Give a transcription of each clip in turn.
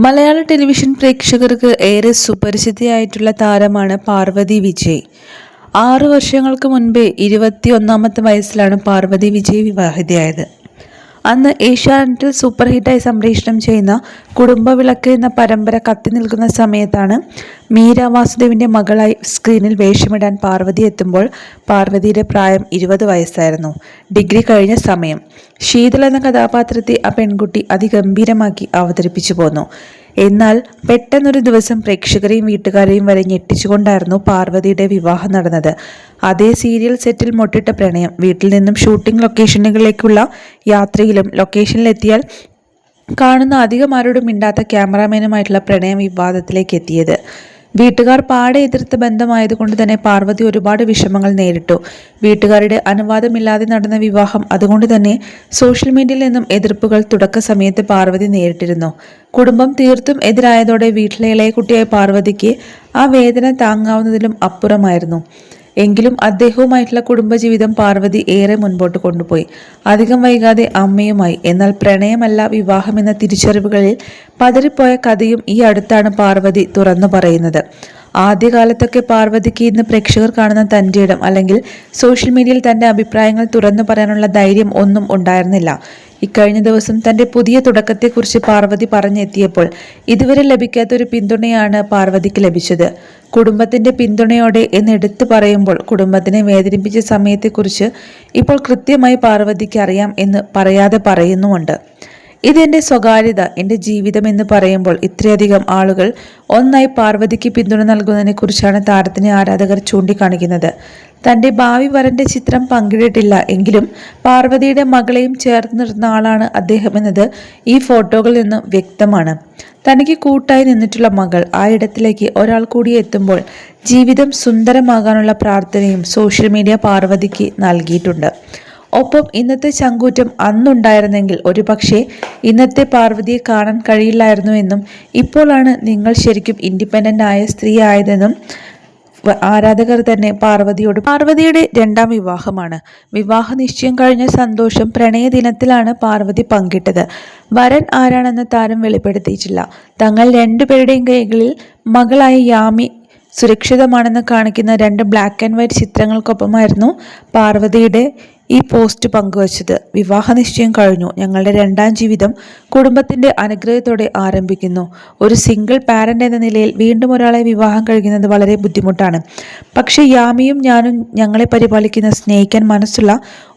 മലയാള television പ്രേക്ഷകർക്ക് ഏറെ സുപരിചിതയായിട്ടുള്ള താരമാണ് പാർവതി വിജയ്. 6 വർഷങ്ങൾക്ക് മുൻപേ 21ാമത്തെ വയസ്സിലാണ് പാർവതി വിജയ് വിവാഹിതയായത്. അന്ന് ഏഷ്യാനെറ്റിൽ സൂപ്പർ ഹിറ്റായി സംപ്രേഷണം ചെയ്യുന്ന കുടുംബവിളക്ക് എന്ന പരമ്പര കത്തി നിൽക്കുന്ന സമയത്താണ് മീര വാസുദേവിൻ്റെ മകളായി സ്ക്രീനിൽ വേഷമിടാൻ പാർവതി എത്തുമ്പോൾ പാർവതിയുടെ പ്രായം 20 വയസ്സായിരുന്നു. ഡിഗ്രി കഴിഞ്ഞ സമയം. ശീതൾ എന്ന കഥാപാത്രത്തെ ആ പെൺകുട്ടി അതിഗംഭീരമാക്കി അവതരിപ്പിച്ചു പോന്നു. എന്നാൽ പെട്ടെന്നൊരു ദിവസം പ്രേക്ഷകരെയും വീട്ടുകാരെയും വരെ ഞെട്ടിച്ചുകൊണ്ടായിരുന്നു പാർവതിയുടെ വിവാഹം നടന്നത്. അതേ സീരിയൽ സെറ്റിൽ മൊട്ടിട്ട പ്രണയം വീട്ടിൽ നിന്നും ഷൂട്ടിംഗ് ലൊക്കേഷനുകളിലേക്കുള്ള യാത്രയിലും ലൊക്കേഷനിലെത്തിയാൽ കാണുന്ന അധികം ആരോടും മിണ്ടാത്ത ക്യാമറാമാനുമായിട്ടുള്ള പ്രണയം വിവാദത്തിലേക്ക് എത്തിയത്. വീട്ടുകാർ പാടെ എതിർത്ത ബന്ധമായതുകൊണ്ട് തന്നെ പാർവതി ഒരുപാട് വിഷമങ്ങൾ നേരിട്ടു. വീട്ടുകാരുടെ അനുവാദമില്ലാതെ നടന്ന വിവാഹം, അതുകൊണ്ട് തന്നെ സോഷ്യൽ മീഡിയയിൽ നിന്നും എതിർപ്പുകൾ തുടക്ക സമയത്ത് പാർവതി നേരിട്ടിരുന്നു. കുടുംബം തീർത്തും എതിരായതോടെ വീട്ടിലെ ഇളയ കുട്ടിയായ പാർവതിക്ക് ആ വേദന താങ്ങാവുന്നതിലും അപ്പുറമായിരുന്നു. എങ്കിലും അദ്ദേഹവുമായിട്ടുള്ള കുടുംബജീവിതം പാർവതി ഏറെ മുൻപോട്ട് കൊണ്ടുപോയി. അധികം വൈകാതെ അമ്മയുമായി. എന്നാൽ പ്രണയമല്ല വിവാഹമെന്ന തിരിച്ചറിവുകളിൽ പതറിപ്പോയ കഥയും ഈ അടുത്താണ് പാർവതി തുറന്നു പറയുന്നത്. ആദ്യകാലത്തൊക്കെ പാർവതിക്ക് ഇന്ന് പ്രേക്ഷകർ കാണുന്ന തൻ്റെ ഇടം അല്ലെങ്കിൽ സോഷ്യൽ മീഡിയയിൽ തൻ്റെ അഭിപ്രായങ്ങൾ തുറന്നു പറയാനുള്ള ധൈര്യം ഒന്നും ഉണ്ടായിരുന്നില്ല. ഇക്കഴിഞ്ഞ ദിവസം തൻ്റെ പുതിയ തുടക്കത്തെക്കുറിച്ച് പാർവതി പറഞ്ഞെത്തിയപ്പോൾ ഇതുവരെ ലഭിക്കാത്തൊരു പിന്തുണയാണ് പാർവതിക്ക് ലഭിച്ചത്. കുടുംബത്തിൻ്റെ പിന്തുണയോടെ എന്നെടുത്തു പറയുമ്പോൾ കുടുംബത്തിനെ വേദനിപ്പിച്ച സമയത്തെക്കുറിച്ച് ഇപ്പോൾ കൃത്യമായി പാർവതിക്ക് അറിയാം എന്ന് പറയാതെ പറയുന്നുമുണ്ട്. ഇതെൻ്റെ സ്വകാര്യത, എൻ്റെ ജീവിതം എന്ന് പറയുമ്പോൾ ഇത്രയധികം ആളുകൾ ഒന്നായി പാർവതിക്ക് പിന്തുണ നൽകുന്നതിനെ കുറിച്ചാണ് താരത്തിനെ ആരാധകർ ചൂണ്ടിക്കാണിക്കുന്നത്. തൻ്റെ ഭാവി വരൻ്റെ ചിത്രം പങ്കിട്ടിട്ടില്ല എങ്കിലും പാർവതിയുടെ മകളെയും ചേർത്ത് നിർത്തുന്ന ആളാണ് അദ്ദേഹം എന്നത് ഈ ഫോട്ടോകളിൽ നിന്ന് വ്യക്തമാണ്. തനിക്ക് കൂട്ടായി നിന്നിട്ടുള്ള മകൾ ആ ഇടത്തിലേക്ക് ഒരാൾ കൂടി എത്തുമ്പോൾ ജീവിതം സുന്ദരമാകാനുള്ള പ്രാർത്ഥനയും സോഷ്യൽ മീഡിയ പാർവതിക്ക് നൽകിയിട്ടുണ്ട്. ഒപ്പം ഇന്നത്തെ ചങ്കൂറ്റം അന്നുണ്ടായിരുന്നെങ്കിൽ ഒരുപക്ഷെ ഇന്നത്തെ പാർവതിയെ കാണാൻ കഴിയില്ലായിരുന്നു എന്നും ഇപ്പോഴാണ് നിങ്ങൾ ശരിക്കും ഇൻഡിപെൻഡൻ്റ് ആയ സ്ത്രീ ആയതെന്നും ആരാധകർ തന്നെ പാർവതിയുടെ 2ാം വിവാഹമാണ്. വിവാഹ നിശ്ചയം കഴിഞ്ഞ സന്തോഷം പ്രണയ ദിനത്തിലാണ് പാർവതി പങ്കിട്ടത്. വരൻ ആരാണെന്ന് താരം വെളിപ്പെടുത്തിയിട്ടില്ല. തങ്ങൾ രണ്ടുപേരുടെയും കൈകളിൽ മകളായ യാമി സുരക്ഷിതമാണെന്ന് കാണിക്കുന്ന 2 ബ്ലാക്ക് ആൻഡ് വൈറ്റ് ചിത്രങ്ങൾക്കൊപ്പമായിരുന്നു പാർവതിയുടെ ഈ പോസ്റ്റ് പങ്കുവച്ചത്. വിവാഹ നിശ്ചയം കഴിഞ്ഞു. ഞങ്ങളുടെ 2ാം ജീവിതം കുടുംബത്തിൻ്റെ അനുഗ്രഹത്തോടെ ആരംഭിക്കുന്നു. ഒരു സിംഗിൾ പാരന്റ് എന്ന നിലയിൽ വീണ്ടും ഒരാളെ വിവാഹം കഴിക്കുന്നത് വളരെ ബുദ്ധിമുട്ടാണ്. പക്ഷേ യാമിയും ഞാനും ഞങ്ങളെ പരിപാലിക്കുന്ന, സ്നേഹിക്കാൻ മനസ്സുള്ള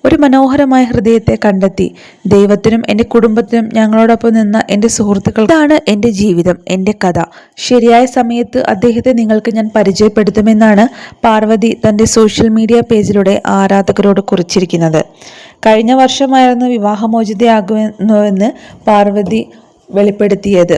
ഒരു മനോഹരമായ ഹൃദയത്തെ കണ്ടെത്തി. ദൈവത്തിനും എൻ്റെ കുടുംബത്തിനും ഞങ്ങളോടൊപ്പം നിന്ന എൻ്റെ സുഹൃത്തുക്കൾ. ഇതാണ് എൻ്റെ ജീവിതം, എൻ്റെ കഥ. ശരിയായ സമയത്ത് അദ്ദേഹത്തെ നിങ്ങൾക്ക് ഞാൻ പരിചയപ്പെടുത്തുമെന്നാണ് പാർവതി തൻ്റെ സോഷ്യൽ മീഡിയ പേജിലൂടെ ആരാധകരോട് കുറിച്ചിരിക്കുന്നത്. കഴിഞ്ഞ വർഷമായിരുന്നു വിവാഹമോചിതയാകുമെന്ന് പാർവതി വെളിപ്പെടുത്തിയത്.